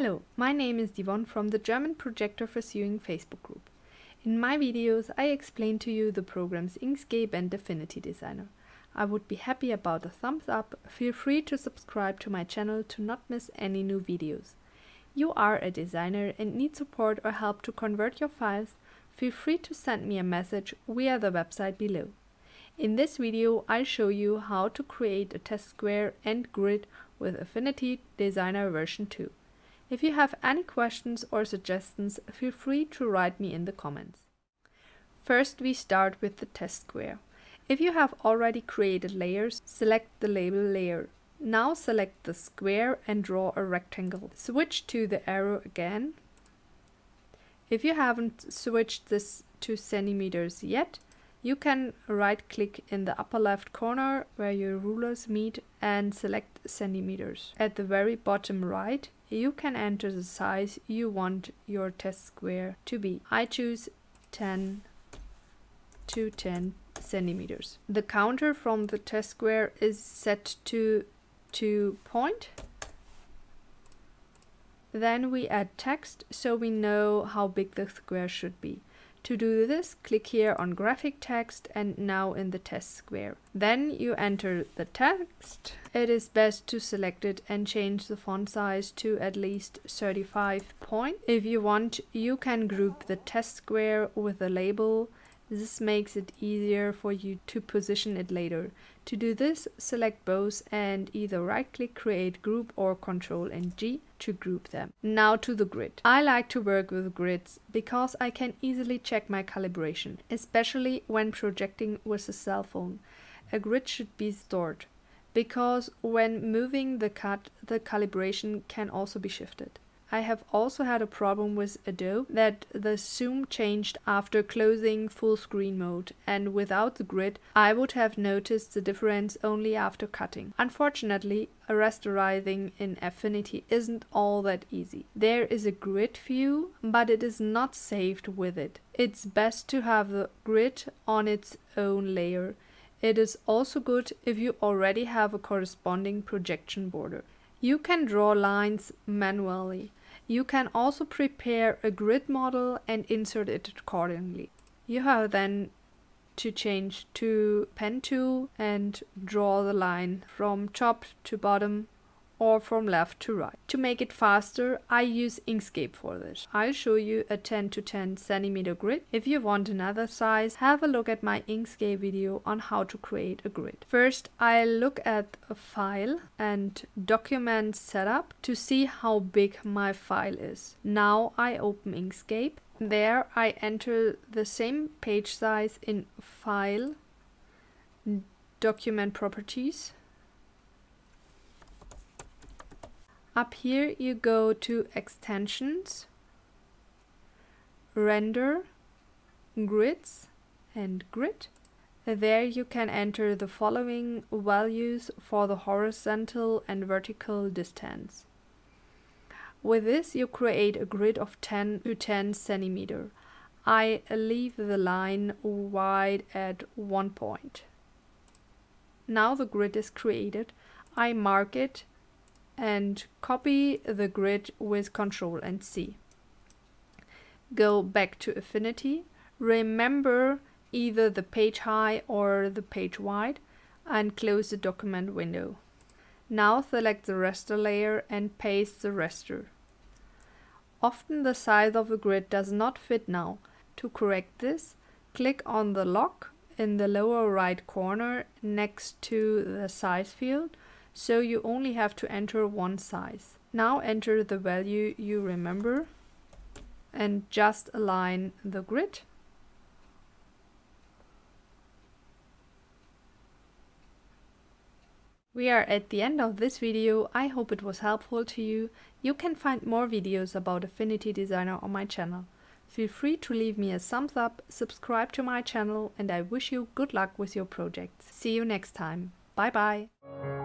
Hello, my name is Yvonne from the German Projector for Sewing Facebook group. In my videos, I explain to you the programs Inkscape and Affinity Designer. I would be happy about a thumbs up. Feel free to subscribe to my channel to not miss any new videos. You are a designer and need support or help to convert your files? Feel free to send me a message via the website below. In this video, I'll show you how to create a test square and grid with Affinity Designer version 2. If you have any questions or suggestions, feel free to write me in the comments. First, we start with the test square. If you have already created layers, select the label layer. Now select the square and draw a rectangle. Switch to the arrow again. If you haven't switched this to centimeters yet, you can right-click in the upper left corner where your rulers meet and select centimeters. At the very bottom right, you can enter the size you want your test square to be. I choose 10 to 10 centimeters. The counter from the test square is set to 2 point. Then we add text so we know how big the square should be. To do this, click here on graphic text and now in the test square. Then you enter the text. It is best to select it and change the font size to at least 35 point. If you want, you can group the test square with a label. This makes it easier for you to position it later. To do this, select both and either right-click, create group or Ctrl and G to group them. Now to the grid. I like to work with grids because I can easily check my calibration, especially when projecting with a cell phone. A grid should be stored, because when moving the cut, the calibration can also be shifted. I have also had a problem with Adobe that the zoom changed after closing full screen mode, and without the grid I would have noticed the difference only after cutting. Unfortunately, rasterizing in Affinity isn't all that easy. There is a grid view, but it is not saved with it. It's best to have the grid on its own layer. It is also good if you already have a corresponding projection border. You can draw lines manually. You can also prepare a grid model and insert it accordingly. You have then to change to pen tool and draw the line from top to bottom or from left to right. To make it faster, I use Inkscape for this. I'll show you a 10 to 10 centimeter grid. If you want another size, have a look at my Inkscape video on how to create a grid. First, I'll look at a file and document setup to see how big my file is. Now I open Inkscape. There I enter the same page size in File, Document Properties. Up here you go to Extensions, Render, Grids and Grid. There you can enter the following values for the horizontal and vertical distance. With this you create a grid of 10 to 10 centimeter. I leave the line wide at 1 point. Now the grid is created. I mark it and copy the grid with Ctrl and C. Go back to Affinity. Remember either the page height or the page wide and close the document window. Now select the raster layer and paste the raster. Often the size of the grid does not fit now. To correct this, click on the lock in the lower right corner next to the size field, so you only have to enter one size. Now enter the value you remember and just align the grid. We are at the end of this video. I hope it was helpful to you. You can find more videos about Affinity Designer on my channel. Feel free to leave me a thumbs up, subscribe to my channel, and I wish you good luck with your projects. See you next time. Bye bye.